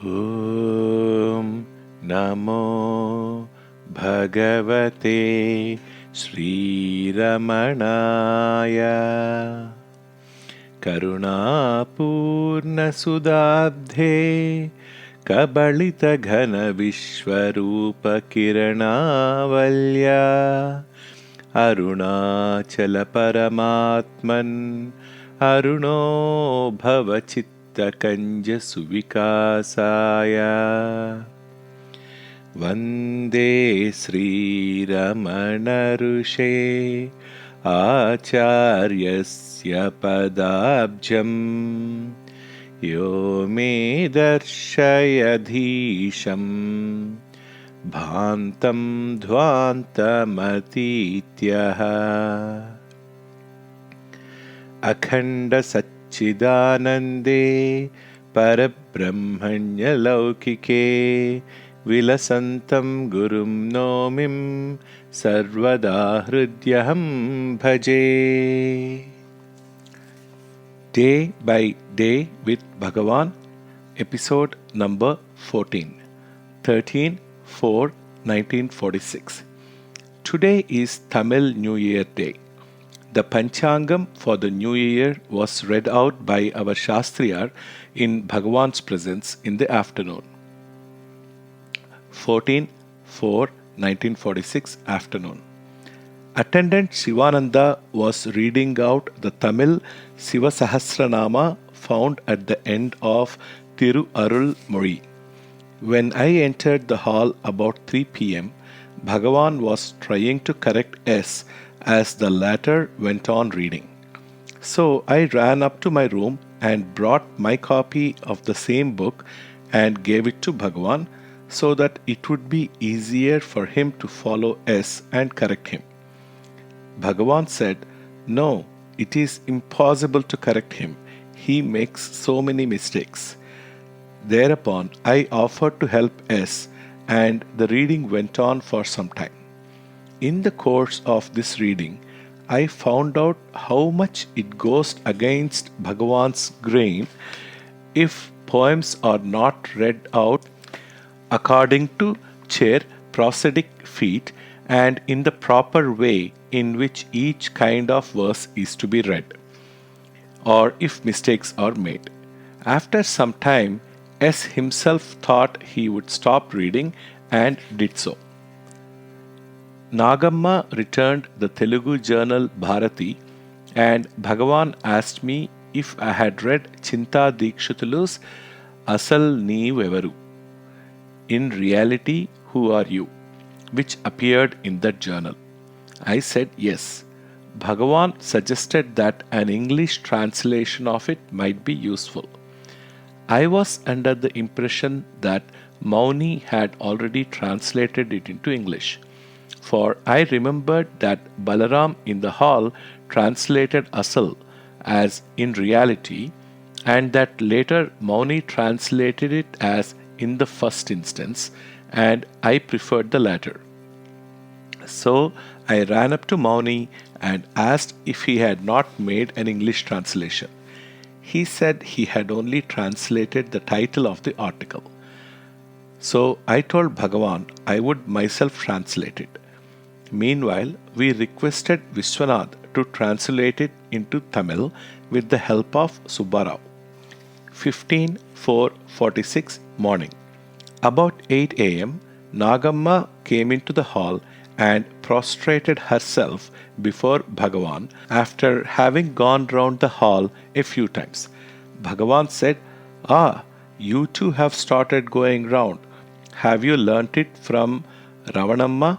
Om Namo Bhagavate Sri Ramanaya Karunapurna Sudabdhe Kabalita Ghana Vishwarupa Kiranavalya Arunachala Paramatman Aruno Bhavachitta Kanja Suvikasaya Vande Sri Ramana Rushe Acharyasya Padabjam Yo me darshayadhisham Bhantam Dhwantamatityaha Akhanda Satchidanande Parabrahmanya Laukike Vilasantam Gurum Nomim Sarvada Hridyaham Bhaje. Day by Day with Bhagavan, episode number 14, 13/4/1946. Today is Tamil New Year Day. The Panchangam for the New Year was read out by our Shastriyar in Bhagavan's presence in the afternoon. 14/4/1946 afternoon. Attendant Shivananda was reading out the Tamil Siva Sahasranama found at the end of Thiru Arul Mori. When I entered the hall about 3 p.m., Bhagavan was trying to correct S as the latter went on reading. So I ran up to my room and brought my copy of the same book and gave it to Bhagavan so that it would be easier for him to follow S and correct him. Bhagavan said, "No, it is impossible to correct him. He makes so many mistakes." Thereupon I offered to help S, and the reading went on for some time. In the course of this reading, I found out how much it goes against Bhagavan's grain if poems are not read out according to chair prosodic feet and in the proper way in which each kind of verse is to be read, or if mistakes are made. After some time, S himself thought he would stop reading and did so. Nagamma returned the Telugu journal Bharati, and Bhagavan asked me if I had read Chinta Dikshitulu's Asal Neevevaru. In reality, who are you? Which appeared in that journal. I said yes. Bhagavan suggested that an English translation of it might be useful. I was under the impression that Mauni had already translated it into English, for I remembered that Balaram in the hall translated Asal as in reality, and that later Mauni translated it as in the first instance, and I preferred the latter. So I ran up to Mauni and asked if he had not made an English translation. He said he had only translated the title of the article. So I told Bhagavan I would myself translate it. Meanwhile, we requested Vishwanath to translate it into Tamil with the help of Subbarao. 15/4/46 morning. About 8 a.m., Nagamma came into the hall and prostrated herself before Bhagavan after having gone round the hall a few times. Bhagavan said, "Ah, you too have started going round. Have you learnt it from Ravanamma?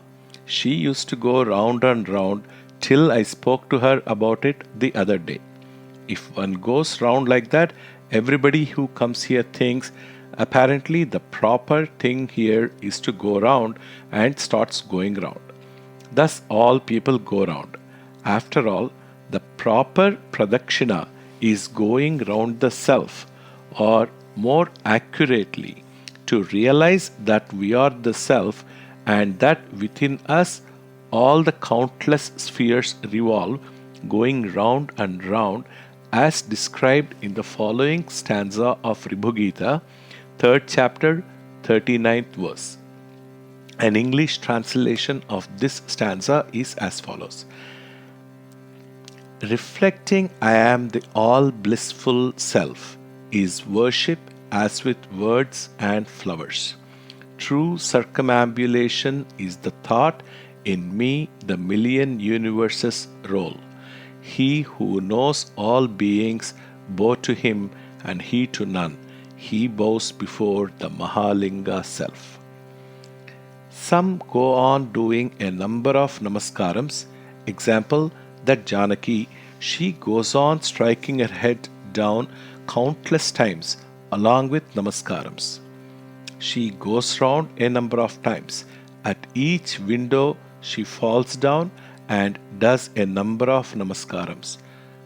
She used to go round and round till I spoke to her about it the other day. If one goes round like that, everybody who comes here thinks apparently the proper thing here is to go round and starts going round. Thus all people go round. After all, the proper pradakshina is going round the self, or more accurately, to realize that we are the self and that within us all the countless spheres revolve, going round and round, as described in the following stanza of Ribhugita, 3rd chapter, 39th verse. An English translation of this stanza is as follows: reflecting I am the all blissful self is worship as with words and flowers. True circumambulation is the thought in me the million universes roll. He who knows all beings bow to him and he to none. He bows before the Mahalinga self. Some go on doing a number of namaskarams. Example, that Janaki, she goes on striking her head down countless times along with namaskarams. She goes round a number of times. At each window, she falls down and does a number of namaskarams.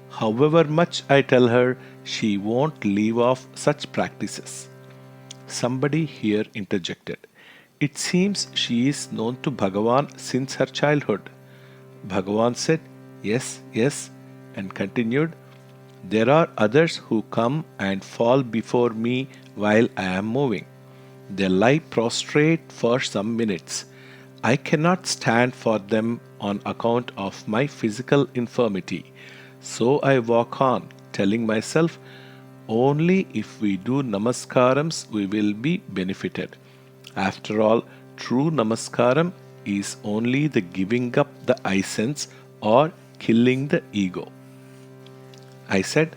However much I tell her, she won't leave off such practices. Somebody here interjected. It seems she is known to Bhagavan since her childhood. Bhagavan said, yes, yes, and continued, there are others who come and fall before me while I am moving. They lie prostrate for some minutes. I cannot stand for them on account of my physical infirmity. So I walk on, telling myself, only if we do namaskarams we will be benefited. After all, true namaskaram is only the giving up the I sense or killing the ego. I said,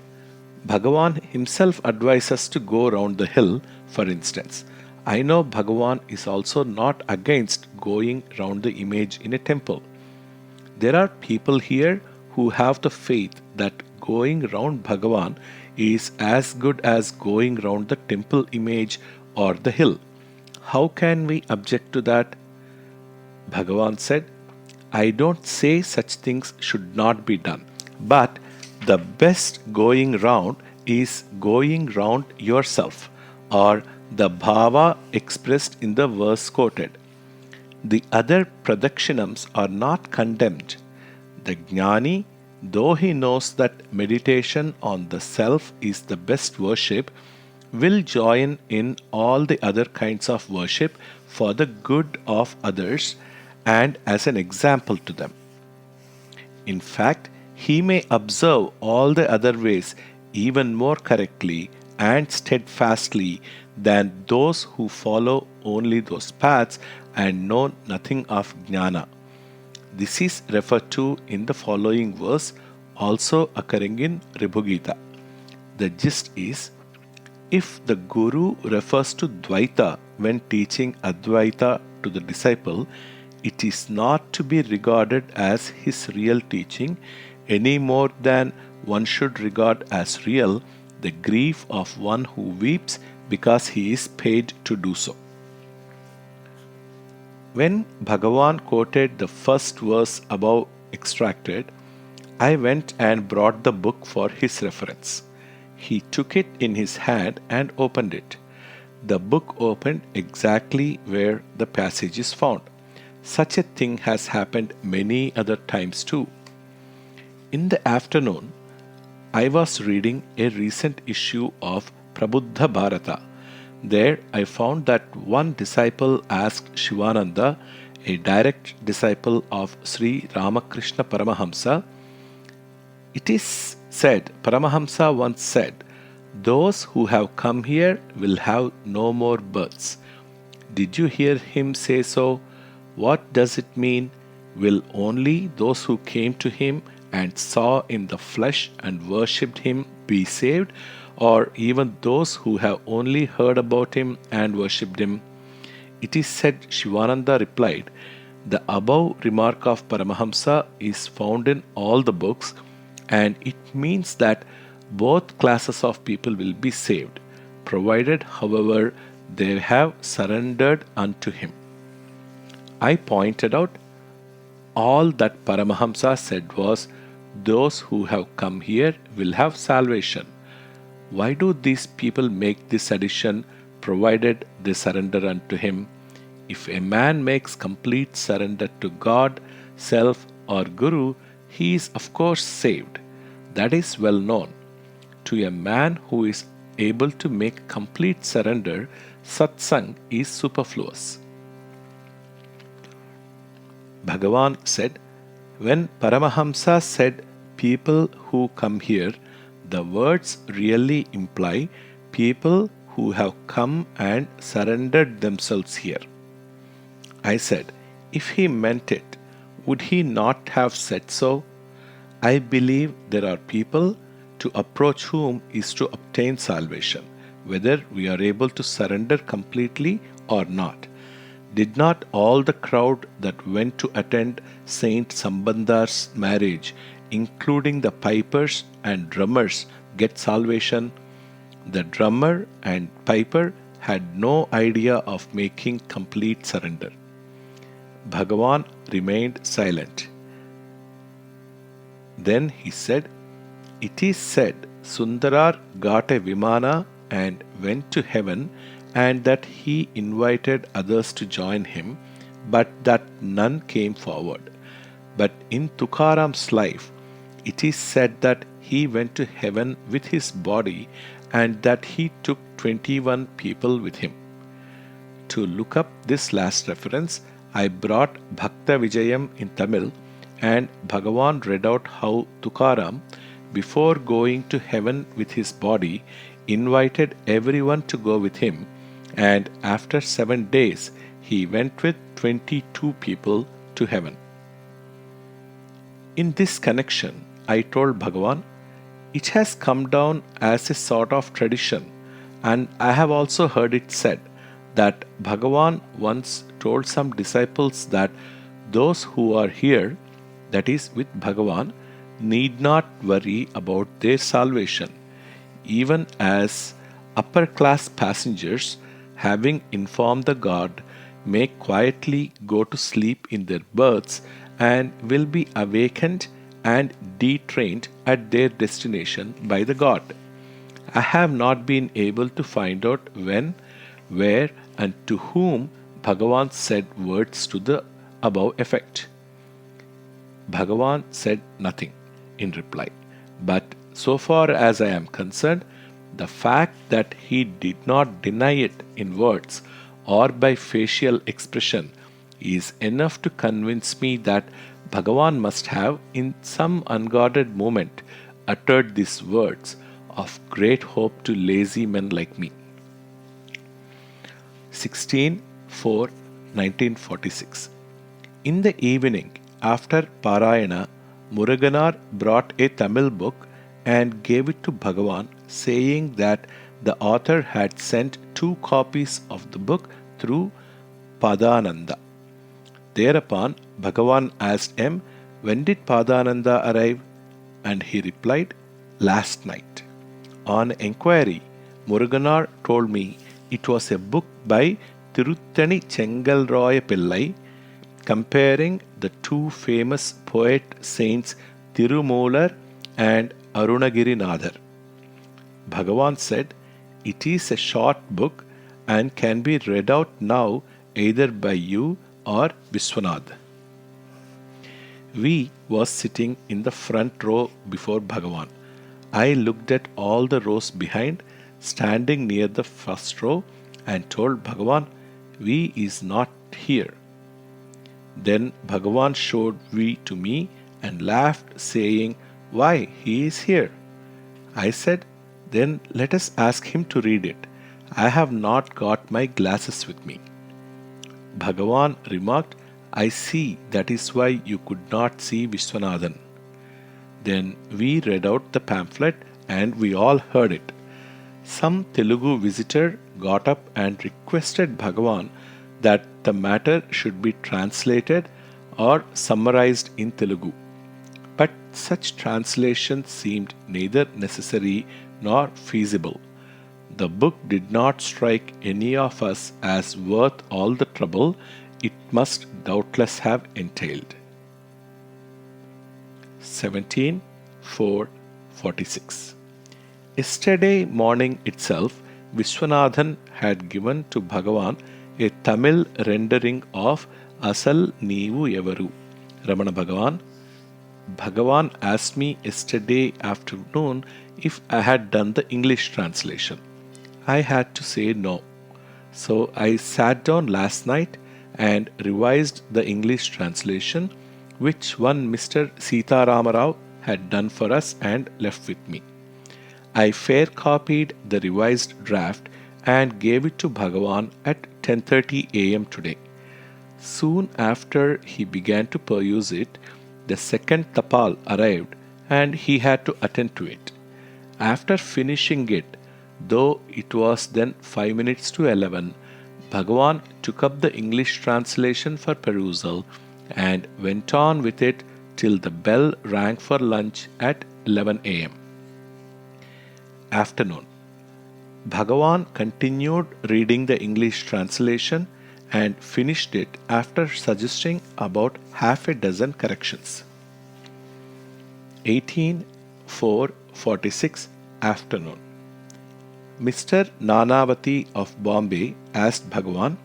Bhagavan himself advises to go round the hill, for instance. I know Bhagavan is also not against going round the image in a temple. There are people here who have the faith that going round Bhagavan is as good as going round the temple image or the hill. How can we object to that? Bhagavan said, I don't say such things should not be done, but the best going round is going round yourself, or the bhava expressed in the verse quoted. The other pradakshinams are not condemned. The jnani, though he knows that meditation on the self is the best worship, will join in all the other kinds of worship for the good of others and as an example to them. In fact, he may observe all the other ways even more correctly and steadfastly than those who follow only those paths and know nothing of jnana. This is referred to in the following verse, also occurring in Ribhugita. The gist is, if the Guru refers to Dvaita when teaching Advaita to the disciple, it is not to be regarded as his real teaching any more than one should regard as real the grief of one who weeps because he is paid to do so. When Bhagavan quoted the first verse above extracted, I went and brought the book for his reference. He took it in his hand and opened it. The book opened exactly where the passage is found. Such a thing has happened many other times too. In the afternoon, I was reading a recent issue of Prabuddha Bharata. There I found that one disciple asked Shivananda, a direct disciple of Sri Ramakrishna Paramahamsa. It is said, Paramahamsa once said, those who have come here will have no more births. Did you hear him say so? What does it mean? Will only those who came to him and saw in the flesh and worshipped him be saved, or even those who have only heard about him and worshipped him? It is said, Shivananda replied, the above remark of Paramahamsa is found in all the books, and it means that both classes of people will be saved, provided, however, they have surrendered unto him. I pointed out, all that Paramahamsa said was, those who have come here will have salvation. Why do these people make this addition, provided they surrender unto him? If a man makes complete surrender to God, self, or Guru, he is of course saved. That is well known. To a man who is able to make complete surrender, satsang is superfluous. Bhagavan said, when Paramahamsa said people who come here, the words really imply people who have come and surrendered themselves here. I said, if he meant it, would he not have said so? I believe there are people to approach whom is to obtain salvation, whether we are able to surrender completely or not. Did not all the crowd that went to attend Saint Sambandhar's marriage, including the pipers and drummers, get salvation? The drummer and piper had no idea of making complete surrender. Bhagavan remained silent. Then he said, it is said Sundarar got a Vimana and went to heaven, and that he invited others to join him, but that none came forward. But in Tukaram's life, it is said that he went to heaven with his body and that he took 21 people with him. To look up this last reference, I brought Bhakta Vijayam in Tamil, and Bhagavan read out how Tukaram, before going to heaven with his body, invited everyone to go with him, and after 7 days he went with 22 people to heaven. In this connection, I told Bhagavan, it has come down as a sort of tradition, and I have also heard it said that Bhagavan once told some disciples that those who are here, that is with Bhagavan, need not worry about their salvation, even as upper class passengers, having informed the God, may quietly go to sleep in their berths and will be awakened and detrained at their destination by the God. I have not been able to find out when, where, and to whom Bhagavan said words to the above effect. Bhagavan said nothing in reply, but so far as I am concerned, the fact that he did not deny it in words or by facial expression is enough to convince me that Bhagavan must have, in some unguarded moment, uttered these words of great hope to lazy men like me. 16/4/1946. In the evening, after Parayana, Muruganar brought a Tamil book and gave it to Bhagavan, saying that the author had sent 2 copies of the book through Padananda. Thereupon, Bhagavan asked him, when did Padananda arrive? And he replied, last night. On enquiry, Muruganar told me it was a book by Tiruttani Chengalroya Pillai, comparing the 2 famous poet saints Tirumular and Arunagirinathar. Bhagavan said, it is a short book and can be read out now either by you or Vishwanath. We was sitting in the front row before Bhagavan. I looked at all the rows behind, standing near the first row, and told Bhagavan, we is not here. Then Bhagavan showed we to me and laughed, saying, why, he is here. I said, then let us ask him to read it. I have not got my glasses with me. Bhagavan remarked, I see, that is why you could not see Vishwanathan. Then we read out the pamphlet and we all heard it. Some Telugu visitor got up and requested Bhagavan that the matter should be translated or summarized in Telugu. But such translation seemed neither necessary nor feasible. The book did not strike any of us as worth all the trouble it must doubtless have entailed. 17/4/46. Yesterday morning itself, Vishwanathan had given to Bhagavan a Tamil rendering of Asal Neevu Evaru. Ramana Bhagavan. Bhagavan asked me yesterday afternoon if I had done the English translation. I had to say no. So I sat down last night and revised the English translation, which one Mr. Sita Ramarao had done for us and left with me. I fair copied the revised draft and gave it to Bhagavan at 10:30 a.m. today. Soon after he began to peruse it, the second tapal arrived and he had to attend to it. After finishing it, though it was then 5 minutes to 11, Bhagavan took up the English translation for perusal and went on with it till the bell rang for lunch at 11 a.m. Afternoon. Bhagavan continued reading the English translation and finished it after suggesting about half a dozen corrections. 18:46 Afternoon. Mr. Nanavati of Bombay asked Bhagavan,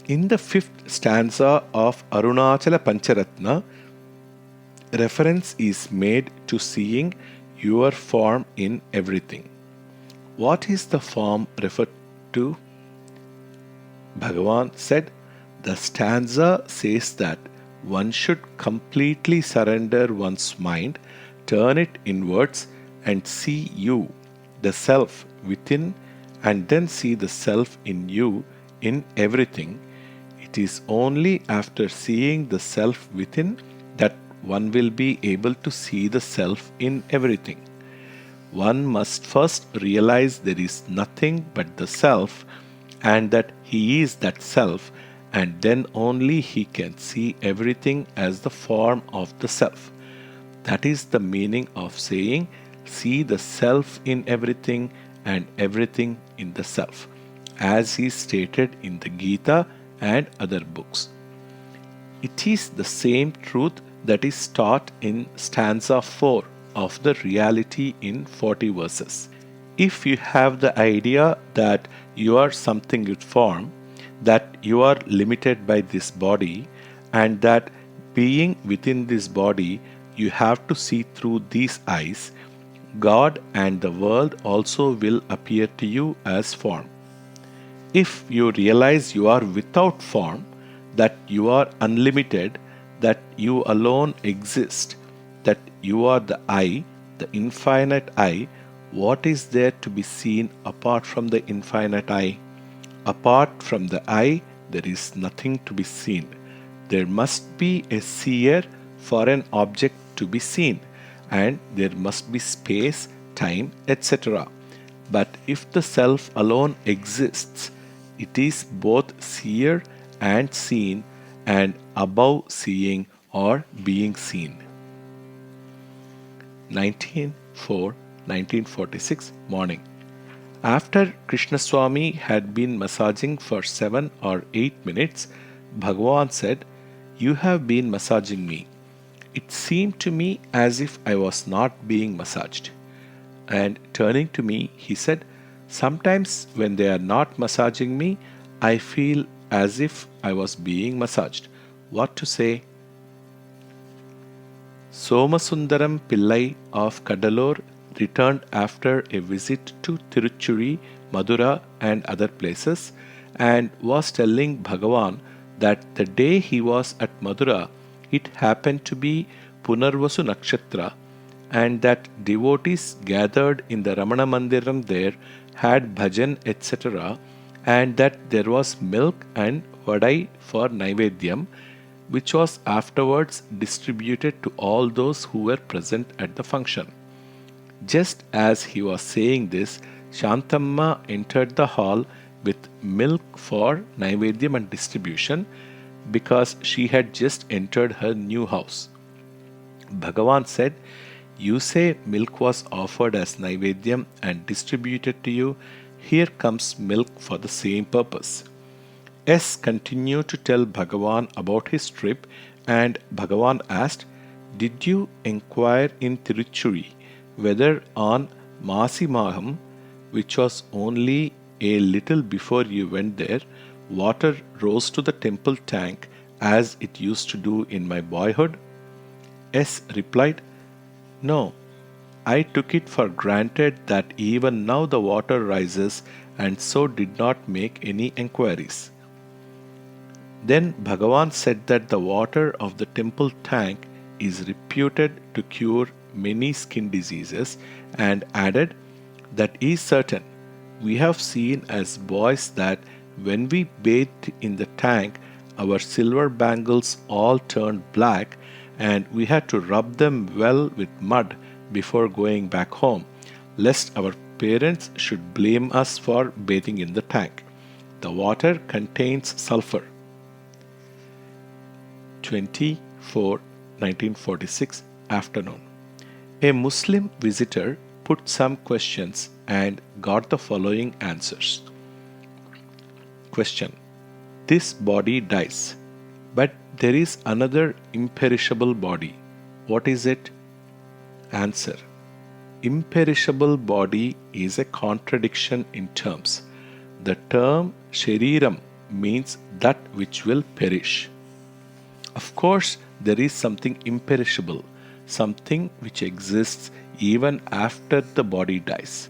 in the fifth stanza of Arunachala Pancharatna, reference is made to seeing your form in everything. What is the form referred to? Bhagavan said, the stanza says that one should completely surrender one's mind, turn it inwards, and see you, the self within, and then see the self in you in everything. It is only after seeing the self within that one will be able to see the self in everything. One must first realize there is nothing but the self and that he is that self, and then only he can see everything as the form of the self. That is the meaning of saying, see the self in everything and everything in the self, as is stated in the Gita and other books. It is the same truth that is taught in stanza 4 of the reality in 40 verses. If you have the idea that you are something with form, that you are limited by this body, and that being within this body you have to see through these eyes, God and the world also will appear to you as form. If you realize you are without form, that you are unlimited, that you alone exist, that you are the I, the infinite I, what is there to be seen apart from the infinite I? Apart from the I, there is nothing to be seen. There must be a seer for an object to be seen, and there must be space, time, etc. But if the self alone exists, it is both seer and seen, and above seeing or being seen. 1946 morning. After Krishnaswamy had been massaging for 7 or 8 minutes, Bhagavan said, you have been massaging me. It seemed to me as if I was not being massaged. And turning to me, he said, sometimes when they are not massaging me, I feel as if I was being massaged. What to say? Somasundaram Pillai of Kadalur returned after a visit to Tiruchuri, Madura and other places, and was telling Bhagavan that the day he was at Madura, it happened to be Punarvasu Nakshatra, and that devotees gathered in the Ramana Mandiram there had bhajan etc., and that there was milk and vadai for Naivedyam, which was afterwards distributed to all those who were present at the function. Just as he was saying this, Shantamma entered the hall with milk for Naivedyam and distribution, because she had just entered her new house. Bhagavan said, you say milk was offered as Naivedyam and distributed to you, here comes milk for the same purpose. S continued to tell Bhagavan about his trip, and Bhagavan asked, did you inquire in Tiruchuri whether on Masi Maham, which was only a little before you went there, water rose to the temple tank as it used to do in my boyhood? S replied, no. I took it for granted that even now the water rises and so did not make any enquiries. Then Bhagavan said that the water of the temple tank is reputed to cure many skin diseases and added, that is certain. We have seen as boys that when we bathed in the tank, our silver bangles all turned black and we had to rub them well with mud before going back home, lest our parents should blame us for bathing in the tank. The water contains sulfur. 24 1946 afternoon. A Muslim visitor put some questions and got the following answers. Question: this body dies, but there is another imperishable body. What is it? Answer: imperishable body is a contradiction in terms. The term shariram means that which will perish. Of course, there is something imperishable, something which exists even after the body dies.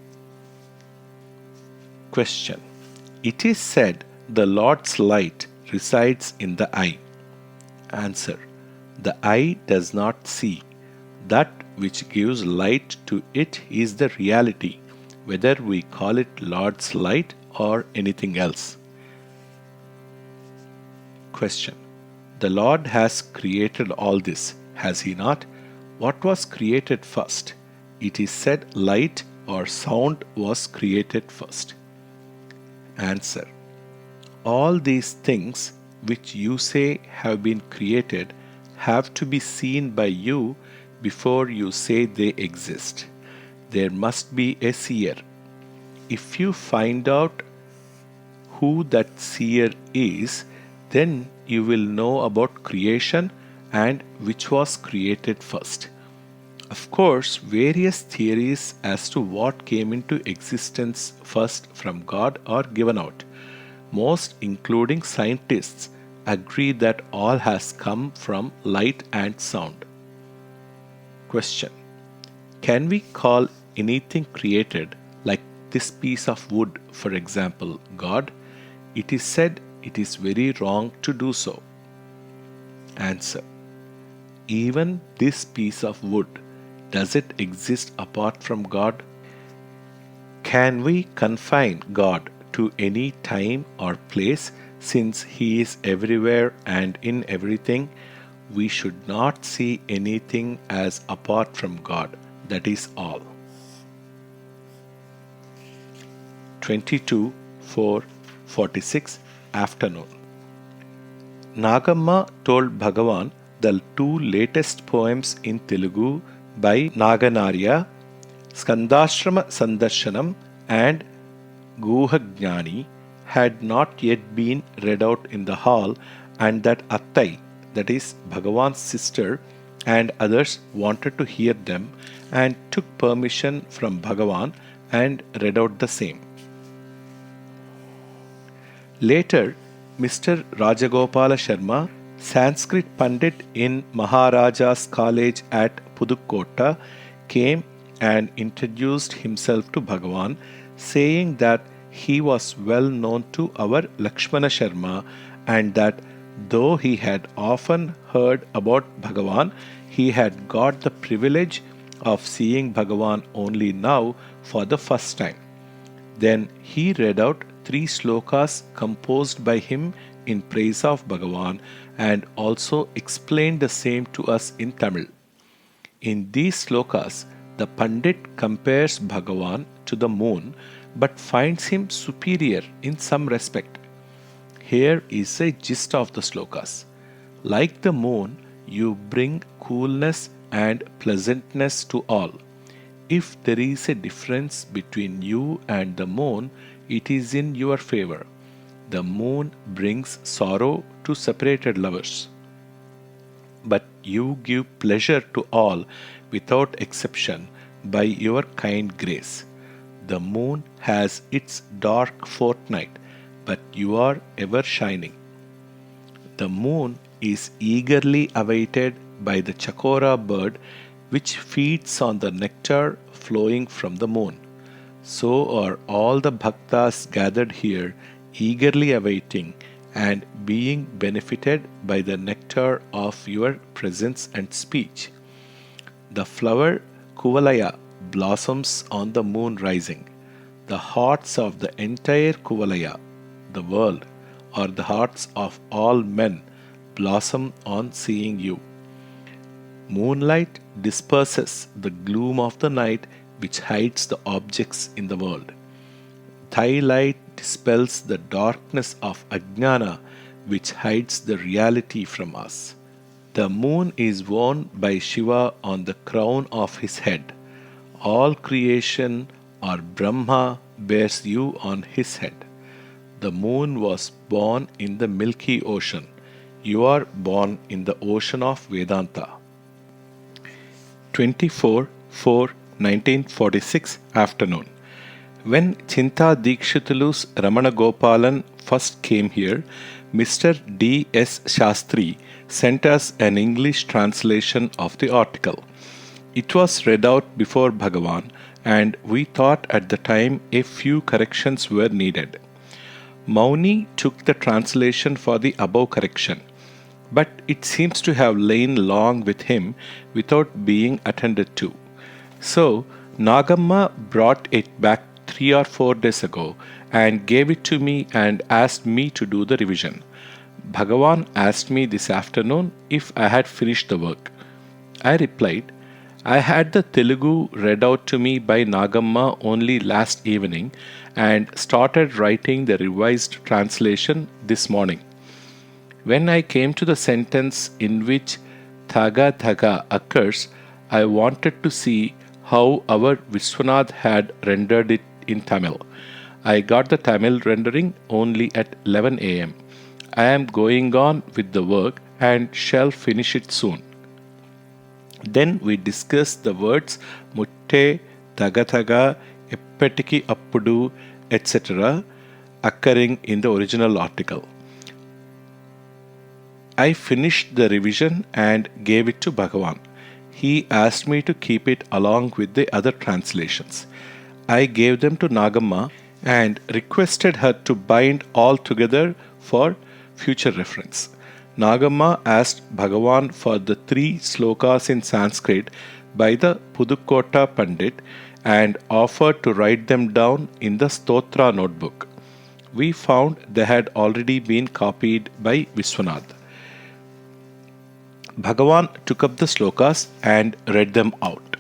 Question: it is said the Lord's light resides in the eye. Answer: the eye does not see. That which gives light to it is the reality, whether we call it Lord's light or anything else. Question: the Lord has created all this, has He not? What was created first? It is said light or sound was created first. Answer: all these things which you say have been created have to be seen by you before you say they exist. There must be a seer. If you find out who that seer is, then you will know about creation and which was created first. Of course, various theories as to what came into existence first from God are given out. Most, including scientists, agree that all has come from light and sound. Question: can we call anything created, like this piece of wood, for example, God? It is said it is very wrong to do so. Answer: even this piece of wood, does it exist apart from God? Can we confine God to any time or place, since He is everywhere and in everything? We should not see anything as apart from God. That is all. 22:46 afternoon. Nagamma told Bhagavan the two latest poems in Telugu by Naganarya, Skandashrama Sandarshanam and Guhagnani, had not yet been read out in the hall, and that Attai, that is Bhagavan's sister, and others wanted to hear them and took permission from Bhagavan and read out the same. Later, Mr. Rajagopala Sharma, Sanskrit Pandit in Maharaja's College at Pudukkota, came and introduced himself to Bhagavan, saying that he was well known to our Lakshmana Sharma and that though he had often heard about Bhagavan, he had got the privilege of seeing Bhagavan only now for the first time. Then he read out 3 slokas composed by him in praise of Bhagavan and also explained the same to us in Tamil. In these slokas, the Pandit compares Bhagavan to the moon but finds him superior in some respect. Here is a gist of the slokas. Like the moon, you bring coolness and pleasantness to all. If there is a difference between you and the moon, it is in your favor. The moon brings sorrow to separated lovers. But you give pleasure to all without exception by your kind grace. The moon has its dark fortnight, but you are ever shining. The moon is eagerly awaited by the chakora bird which feeds on the nectar flowing from the moon. So are all the bhaktas gathered here, eagerly awaiting and being benefited by the nectar of your presence and speech. The flower Kuvalaya blossoms on the moon rising. The hearts of the entire Kuvalaya, the world, or the hearts of all men blossom on seeing you. Moonlight disperses the gloom of the night which hides the objects in the world. Thy light dispels the darkness of Ajnana which hides the reality from us. The moon is worn by Shiva on the crown of his head. All creation or Brahma bears you on his head. The moon was born in the Milky Ocean. You are born in the ocean of Vedanta. 24/4/1946 afternoon. When Chinta Dikshitulu's Ramana Gopalan first came here, Mr. D. S. Shastri sent us an English translation of the article. It was read out before Bhagavan, and we thought at the time a few corrections were needed. Mauni took the translation for the above correction, but it seems to have lain long with him without being attended to. So, Nagamma brought it back 3 or 4 days ago and gave it to me and asked me to do the revision. Bhagavan asked me this afternoon if I had finished the work. I replied, I had the Telugu read out to me by Nagamma only last evening and started writing the revised translation this morning. When I came to the sentence in which Thaga Thaga occurs, I wanted to see how our Vishwanath had rendered it in Tamil. I got the Tamil rendering only at 11 am. I am going on with the work and shall finish it soon. Then we discussed the words Mutte, Tagathaga, Eppetiki Appudu, etc. occurring in the original article. I finished the revision and gave it to Bhagavan. He asked me to keep it along with the other translations. I gave them to Nagamma and requested her to bind all together for future reference. Nagamma asked Bhagavan for the 3 slokas in Sanskrit by the Pudukkota Pandit and offered to write them down in the Stotra notebook. We found they had already been copied by Vishwanath. Bhagavan took up the slokas and read them out.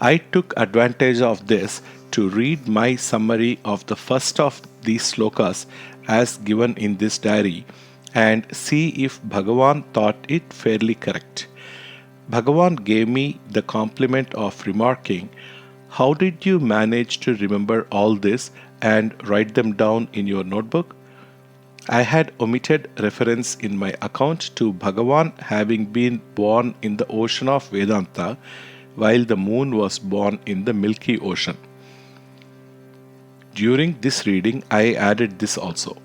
I took advantage of this to read my summary of the first of these slokas as given in this diary and see if Bhagavan thought it fairly correct. Bhagavan gave me the compliment of remarking, How did you manage to remember all this and write them down in your notebook? I had omitted reference in my account to Bhagavan having been born in the ocean of Vedanta while the moon was born in the Milky Ocean. During this reading, I added this also.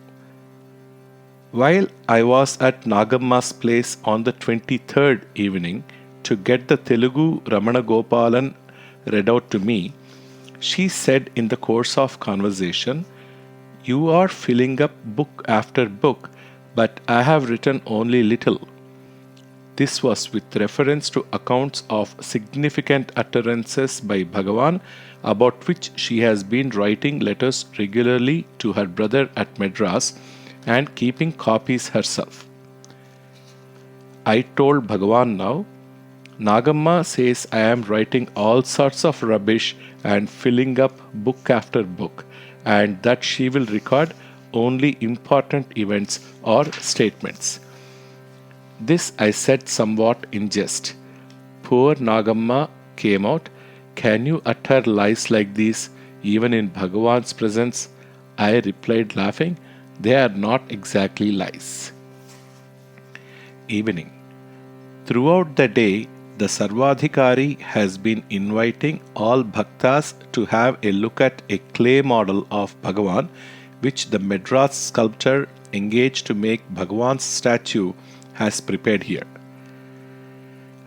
While I was at Nagamma's place on the 23rd evening to get the Telugu Ramana Gopalan read out to me, she said in the course of conversation, You are filling up book after book, but I have written only little. This was with reference to accounts of significant utterances by Bhagavan about which she has been writing letters regularly to her brother at Madras and keeping copies herself. I told Bhagavan now, Nagamma says I am writing all sorts of rubbish and filling up book after book, and that she will record only important events or statements. This I said somewhat in jest. Poor Nagamma came out. Can you utter lies like these even in Bhagavan's presence? I replied laughing, They are not exactly lies. Evening. Throughout the day, the Sarvadhikari has been inviting all bhaktas to have a look at a clay model of Bhagavan, which the Madras sculptor engaged to make Bhagavan's statue has prepared here.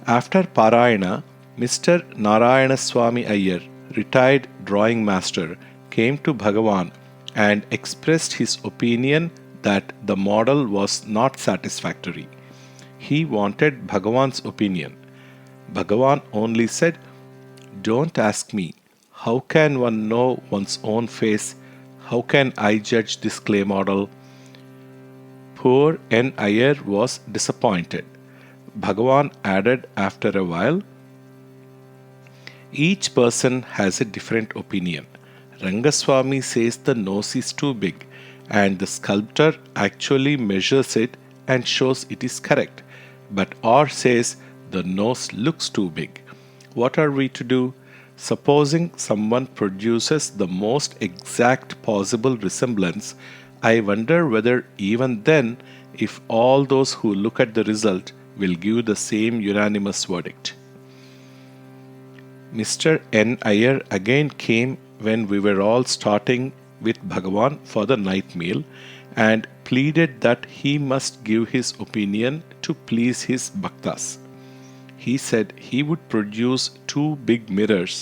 After Parayana, Mr. Narayanaswamy Iyer, retired drawing master, came to Bhagavan and expressed his opinion that the model was not satisfactory. He wanted Bhagavan's opinion. Bhagavan only said, "Don't ask me. How can one know one's own face? How can I judge this clay model?" Poor N. Iyer was disappointed. Bhagavan added after a while, "Each person has a different opinion. Rangaswamy says the nose is too big, and the sculptor actually measures it and shows it is correct. But R says the nose looks too big. What are we to do? Supposing someone produces the most exact possible resemblance, I wonder whether even then, if all those who look at the result will give the same unanimous verdict." Mr. N. Iyer again came when we were all starting with Bhagavan for the night meal and pleaded that he must give his opinion to please his bhaktas. He said he would produce 2 big mirrors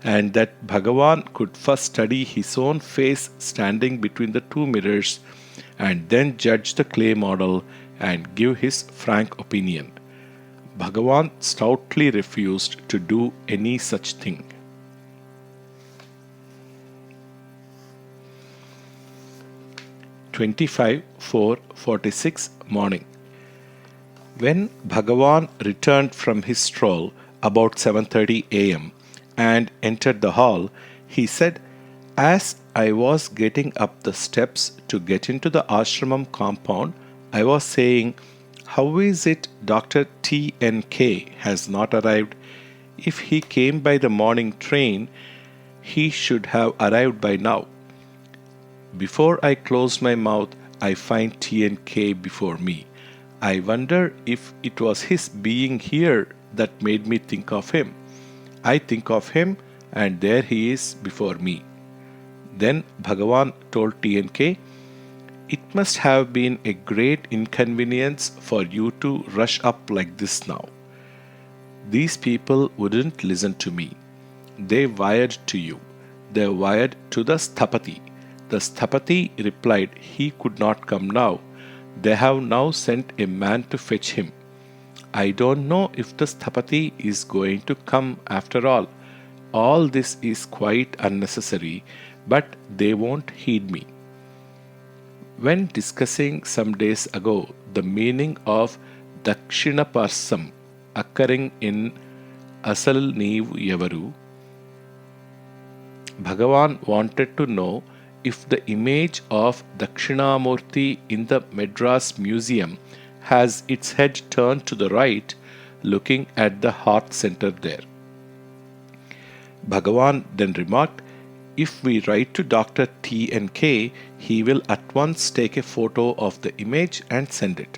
and that Bhagavan could first study his own face standing between the 2 mirrors and then judge the clay model and give his frank opinion. Bhagavan stoutly refused to do any such thing. (25/4/46) morning. When Bhagavan returned from his stroll about 7:30 a.m. and entered the hall, he said, "As I was getting up the steps to get into the ashramam compound, I was saying, how is it Dr. T.N.K. has not arrived? If he came by the morning train, he should have arrived by now. Before I close my mouth, I find T.N.K. before me. I wonder if it was his being here that made me think of him. I think of him, and there he is before me." Then Bhagavan told T.N.K., "It must have been a great inconvenience for you to rush up like this now. These people wouldn't listen to me. They wired to you. They wired to the Sthapati. The Sthapati replied he could not come now. They have now sent a man to fetch him. I don't know if the Sthapati is going to come after all. All this is quite unnecessary, but they won't heed me." When discussing some days ago the meaning of Dakshinaparsam occurring in Asal Neevu Yavaru, Bhagavan wanted to know if the image of Dakshinamurti in the Madras Museum has its head turned to the right, looking at the heart center there. Bhagavan then remarked, "If we write to Dr. T.N.K., he will at once take a photo of the image and send it."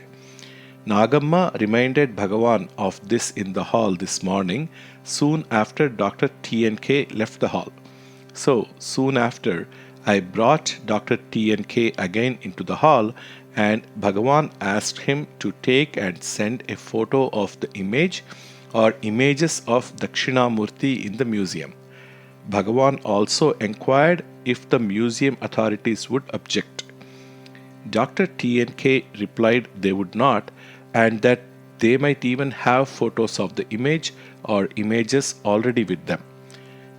Nagamma reminded Bhagavan of this in the hall this morning, soon after Dr. T.N.K. left the hall. So, soon after, I brought Dr. T.N.K. again into the hall, and Bhagavan asked him to take and send a photo of the image or images of Dakshinamurti in the museum. Bhagavan also inquired if the museum authorities would object. Dr. T.N.K. replied they would not, and that they might even have photos of the image or images already with them.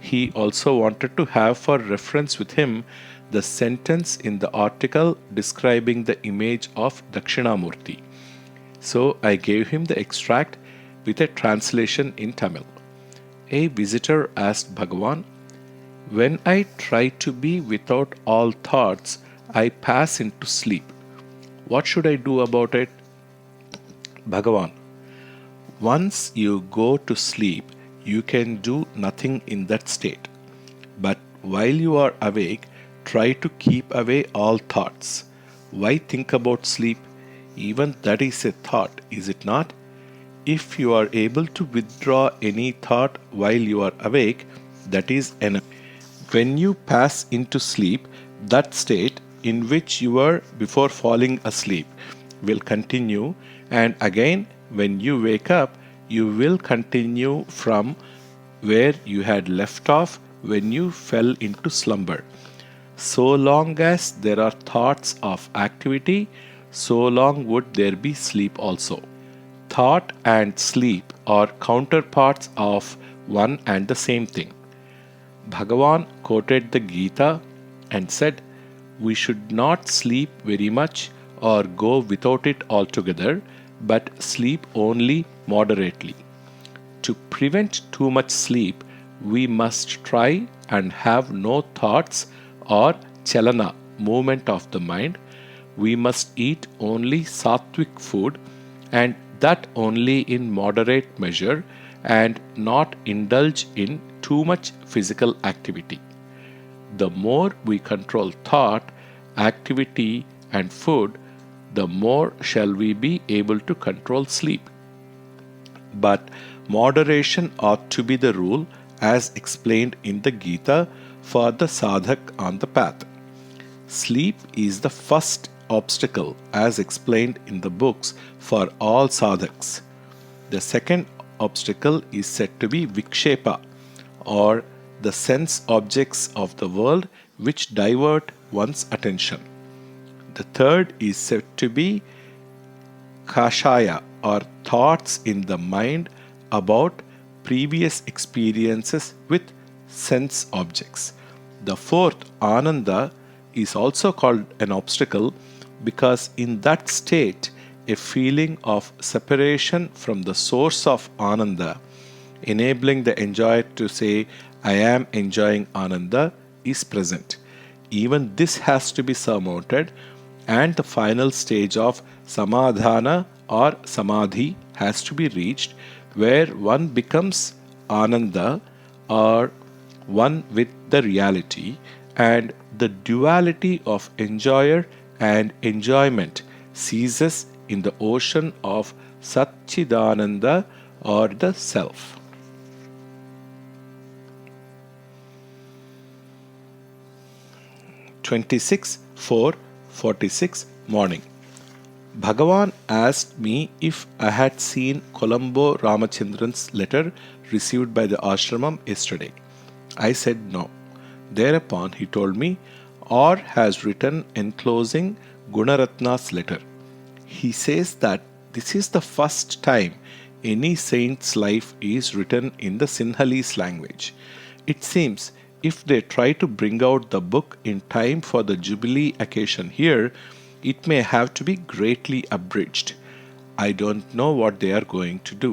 He also wanted to have for reference with him the sentence in the article describing the image of Dakshinamurti. So I gave him the extract with a translation in Tamil. A visitor asked Bhagavan, "When I try to be without all thoughts, I pass into sleep. What should I do about it?" Bhagavan, "Once you go to sleep, you can do nothing in that state. But while you are awake, try to keep away all thoughts. Why think about sleep? Even that is a thought, is it not? If you are able to withdraw any thought while you are awake, that is enough. When you pass into sleep, that state in which you were before falling asleep will continue, and again when you wake up, you will continue from where you had left off when you fell into slumber. So long as there are thoughts of activity, so long would there be sleep also. Thought and sleep are counterparts of one and the same thing. Bhagavan quoted the Gita and said, "We should not sleep very much or go without it altogether, but sleep only moderately. To prevent too much sleep, we must try and have no thoughts or chalana, movement of the mind. We must eat only sattvic food, and that only in moderate measure, and not indulge in too much physical activity. The more we control thought, activity, and food, the more shall we be able to control sleep. But moderation ought to be the rule, as explained in the Gita, for the sadhak on the path. Sleep is the first obstacle, as explained in the books, for all sadhaks. The second obstacle is said to be vikshepa, or the sense objects of the world which divert one's attention. The third is said to be kashaya, or thoughts in the mind about previous experiences with sense objects. The fourth, ananda, is also called an obstacle because in that state a feeling of separation from the source of ananda, enabling the enjoyer to say, "I am enjoying ananda," is present. Even this has to be surmounted, and the final stage of samadhana or samadhi has to be reached, where one becomes ananda or one with the reality, and the duality of enjoyer and enjoyment ceases in the ocean of Satchidananda or the Self. 26/4/46 morning. Bhagavan asked me if I had seen Colombo Ramachandran's letter received by the ashramam yesterday. I said no. Thereupon he told me, "Or has written enclosing Gunaratna's letter. He says that this is the first time any saint's life is written in the Sinhalese language. It seems if they try to bring out the book in time for the Jubilee occasion here, it may have to be greatly abridged. I don't know what they are going to do.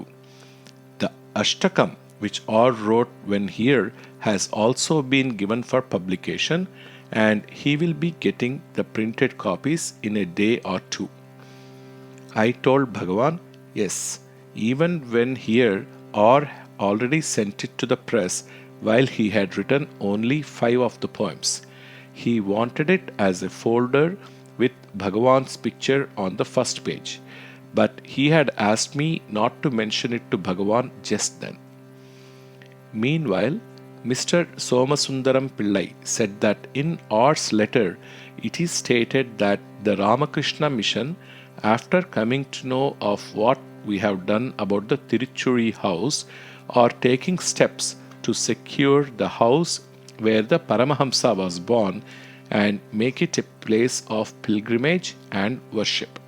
The Ashtakam, which R wrote when here, has also been given for publication, and he will be getting the printed copies in a day or two." I told Bhagavan, yes, even when here R already sent it to the press while he had written only 5 of the poems. He wanted it as a folder with Bhagavan's picture on the first page, but he had asked me not to mention it to Bhagavan just then. Meanwhile, Mr. Somasundaram Pillai said that in R's letter it is stated that the Ramakrishna Mission, after coming to know of what we have done about the Tiruchuri house, are taking steps to secure the house where the Paramahamsa was born and make it a place of pilgrimage and worship.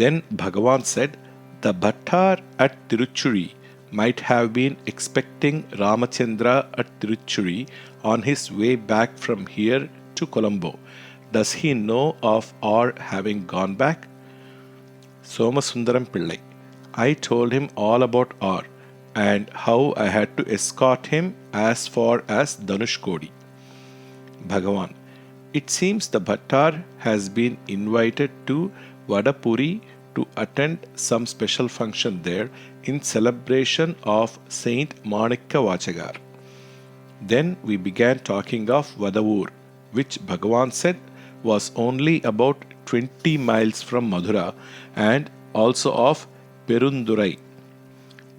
Then Bhagavan said, the Bhattar at Tiruchuri might have been expecting Ramachandra at Tiruchuri on his way back from here to Colombo. Does he know of our having gone back? Somasundaram Pillai: I told him all about R and how I had to escort him as far as Dhanushkodi. Bhagavan: It seems the Bhattar has been invited to Vadapuri to attend some special function there in celebration of Saint Manikya Vachagar. Then we began talking of Vadavur, which Bhagavan said was only about 20 miles from Madhura, and also of Perundurai.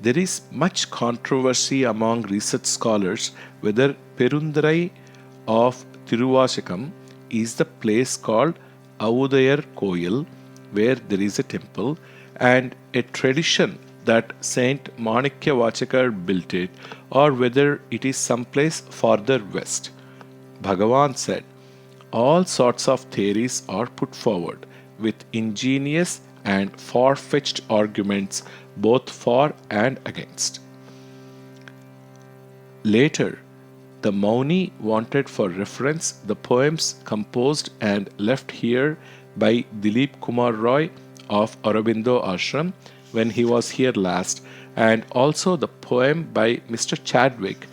There is much controversy among research scholars whether Perundurai of Tiruvashakam is the place called Avudayar Koyil, where there is a temple, and a tradition that Saint Manikyavachakar built it or whether it is someplace farther west. Bhagavan said, all sorts of theories are put forward with ingenious and far-fetched arguments both for and against. Later, the Mauni wanted for reference the poems composed and left here by Dilip Kumar Roy of Aurobindo Ashram when he was here last, and also the poem by Mr. Chadwick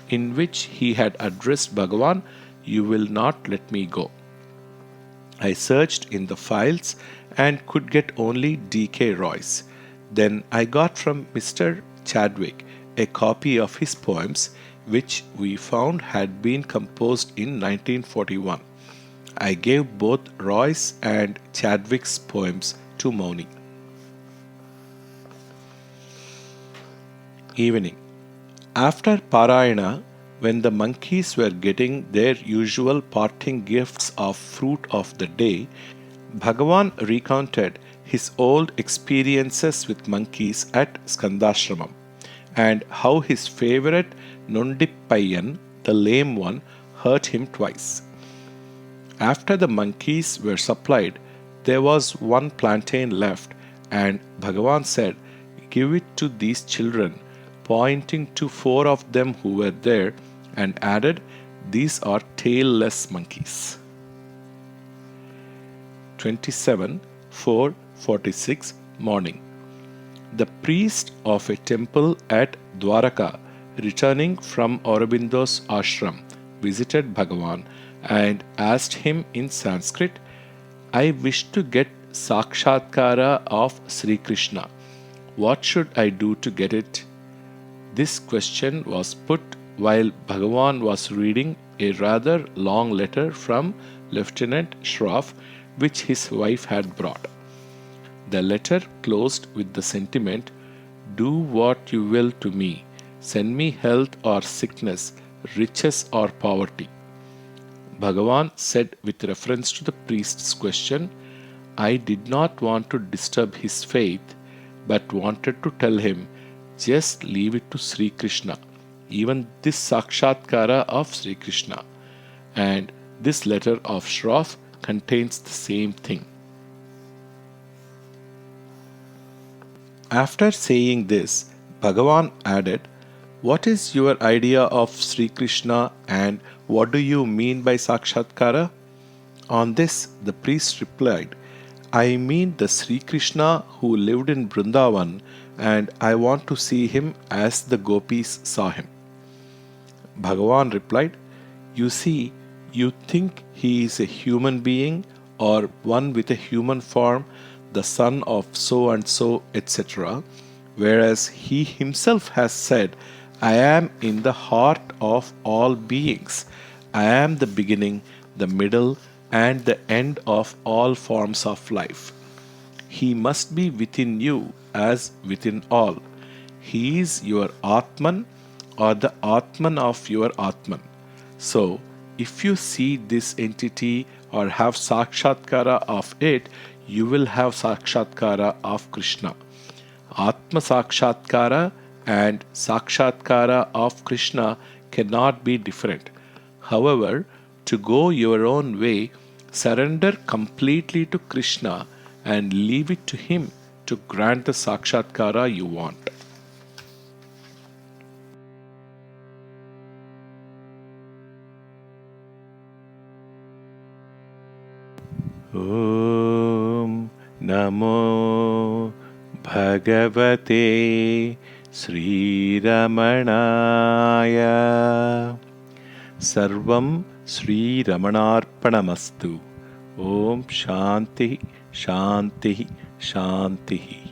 in which he had addressed Bhagavan, You Will Not Let Me Go. I searched in the files and could get only D.K. Roy's. Then I got from Mr. Chadwick a copy of his poems, which we found had been composed in 1941. I gave both Roy's and Chadwick's poems to Mauni. Evening. After Parayana, when the monkeys were getting their usual parting gifts of fruit of the day, Bhagavan recounted his old experiences with monkeys at Skandashramam and how his favorite Nondippayan, the lame one, hurt him twice. After the monkeys were supplied, there was one plantain left, and Bhagavan said, Give it to these children, pointing to 4 of them who were there, and added, These are tailless monkeys. 27/4/46 morning. The priest of a temple at Dwaraka, returning from Aurobindo's ashram, visited Bhagavan and asked him in Sanskrit, I wish to get Sakshatkara of Sri Krishna. What should I do to get it? This question was put while Bhagavan was reading a rather long letter from Lieutenant Shroff, which his wife had brought. The letter closed with the sentiment, Do what you will to me. Send me health or sickness, riches or poverty. Bhagavan said with reference to the priest's question, I did not want to disturb his faith, but wanted to tell him, just leave it to Sri Krishna, even this Sakshatkara of Sri Krishna. And this letter of Shroff contains the same thing. After saying this, Bhagavan added, What is your idea of Sri Krishna and what do you mean by Sakshatkara? On this, the priest replied, I mean the Sri Krishna who lived in Vrindavan, and I want to see him as the gopis saw him. Bhagavan replied, You see, you think he is a human being or one with a human form, the son of so and so, etc., whereas he himself has said, I am in the heart of all beings. I am the beginning, the middle, and the end of all forms of life. He must be within you as within all. He is your Atman or the Atman of your Atman. So, if you see this entity or have Sakshatkara of it, you will have Sakshatkara of Krishna. Atma Sakshatkara and Sakshatkara of Krishna cannot be different. However, to go your own way, surrender completely to Krishna and leave it to him to grant the Sakshatkara you want. Om Namo Bhagavate Sri Ramanaya. Sarvam Sri Ramanarpanamastu. Om Shanti Shanti Shanti.